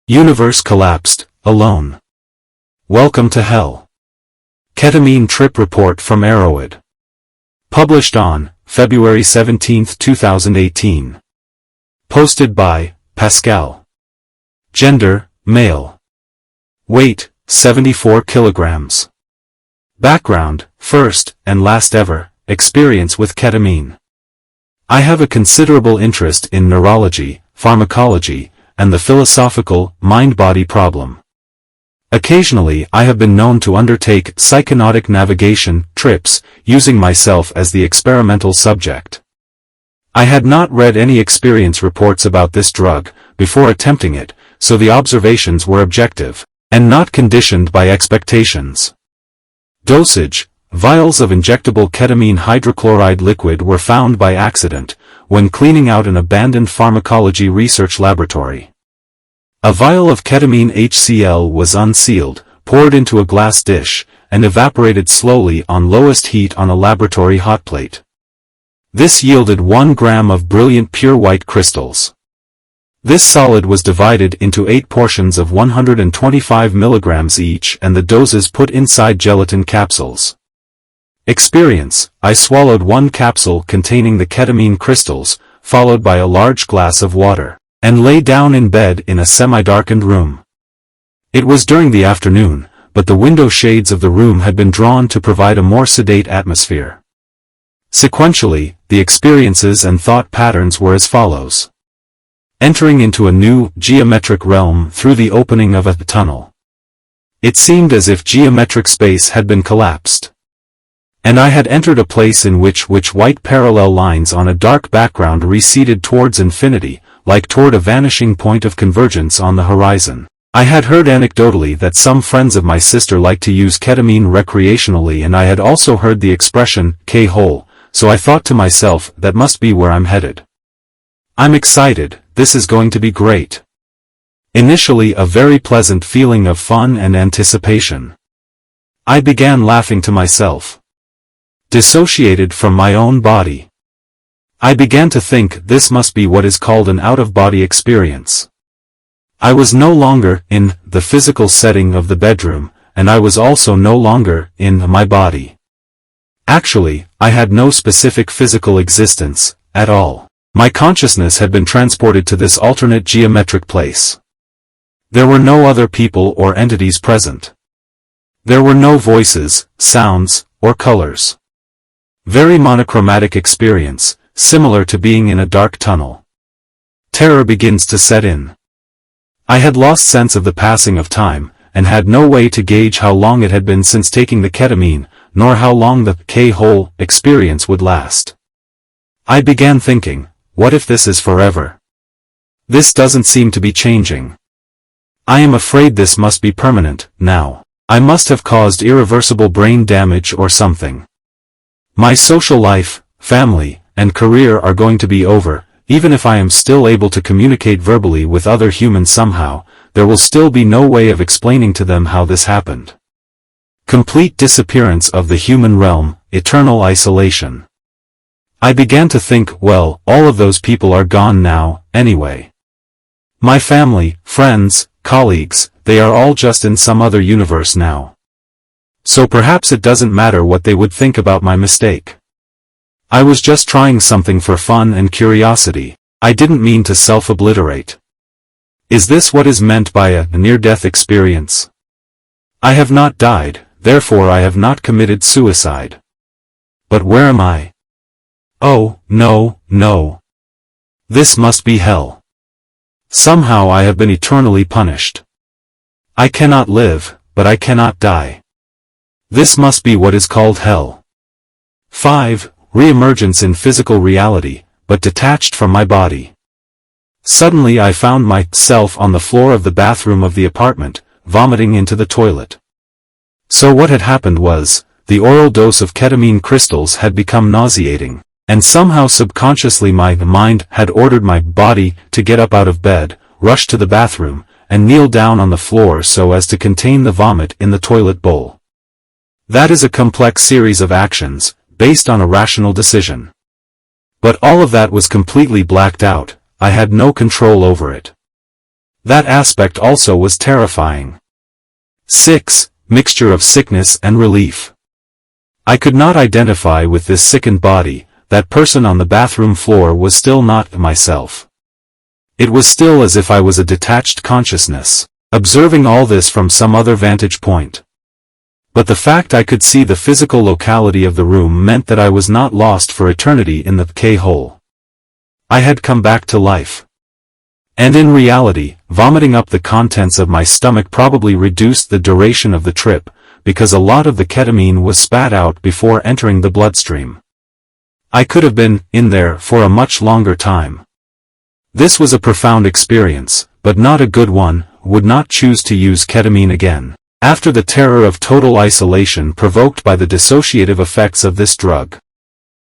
Universe collapsed, alone. Welcome to hell. Ketamine trip report from Arrowhead. Published on February 17, 2018. Posted by Pascal. Gender, male. Weight, 74 kilograms. Background, first and last ever experience with ketamine. I have a considerable interest in neurology, pharmacology, and the philosophical mind-body problem. Occasionally I have been known to undertake psychonautic navigation trips, using myself as the experimental subject. I had not read any experience reports about this drug before attempting it, so the observations were objective, and not conditioned by expectations. Dosage: vials of injectable ketamine hydrochloride liquid were found by accident, when cleaning out an abandoned pharmacology research laboratory. A vial of ketamine HCl was unsealed, poured into a glass dish, and evaporated slowly on lowest heat on a laboratory hot plate. This yielded 1 gram of brilliant pure white crystals. This solid was divided into 8 portions of 125 milligrams each, and the doses put inside gelatin capsules. Experience: I swallowed 1 capsule containing the ketamine crystals, followed by a large glass of water, and lay down in bed in a semi-darkened room. It was during the afternoon, but the window shades of the room had been drawn to provide a more sedate atmosphere. Sequentially, the experiences and thought patterns were as follows. Entering into a new, geometric realm through the opening of a tunnel. It seemed as if geometric space had been collapsed. And I had entered a place in which white parallel lines on a dark background receded towards infinity, like toward a vanishing point of convergence on the horizon. I had heard anecdotally that some friends of my sister liked to use ketamine recreationally, and I had also heard the expression, K-hole, so I thought to myself, that must be where I'm headed. I'm excited, this is going to be great. Initially a very pleasant feeling of fun and anticipation. I began laughing to myself. Dissociated from my own body. I began to think this must be what is called an out-of-body experience. I was no longer in the physical setting of the bedroom, and I was also no longer in my body. Actually, I had no specific physical existence at all. My consciousness had been transported to this alternate geometric place. There were no other people or entities present. There were no voices, sounds, or colors. Very monochromatic experience, similar to being in a dark tunnel. Terror begins to set in. I had lost sense of the passing of time, and had no way to gauge how long it had been since taking the ketamine, nor how long the K-hole experience would last. I began thinking, what if this is forever? This doesn't seem to be changing. I am afraid this must be permanent, now. I must have caused irreversible brain damage or something. My social life, family, and career are going to be over. Even if I am still able to communicate verbally with other humans somehow, there will still be no way of explaining to them how this happened. Complete disappearance of the human realm, eternal isolation. I began to think, well, all of those people are gone now, anyway. My family, friends, colleagues, they are all just in some other universe now. So perhaps it doesn't matter what they would think about my mistake. I was just trying something for fun and curiosity. I didn't mean to self-obliterate. Is this what is meant by a near-death experience? I have not died, therefore I have not committed suicide. But where am I? Oh, no, no. This must be hell. Somehow I have been eternally punished. I cannot live, but I cannot die. This must be what is called hell. 5. Re-emergence in physical reality, but detached from my body. Suddenly I found myself on the floor of the bathroom of the apartment, vomiting into the toilet. So what had happened was, the oral dose of ketamine crystals had become nauseating, and somehow subconsciously my mind had ordered my body to get up out of bed, rush to the bathroom, and kneel down on the floor so as to contain the vomit in the toilet bowl. That is a complex series of actions, based on a rational decision. But all of that was completely blacked out, I had no control over it. That aspect also was terrifying. 6. Mixture of sickness and relief. I could not identify with this sickened body. That person on the bathroom floor was still not myself. It was still as if I was a detached consciousness, observing all this from some other vantage point. But the fact I could see the physical locality of the room meant that I was not lost for eternity in the K-hole. I had come back to life. And in reality, vomiting up the contents of my stomach probably reduced the duration of the trip, because a lot of the ketamine was spat out before entering the bloodstream. I could have been in there for a much longer time. This was a profound experience, but not a good one. Would not choose to use ketamine again, after the terror of total isolation provoked by the dissociative effects of this drug.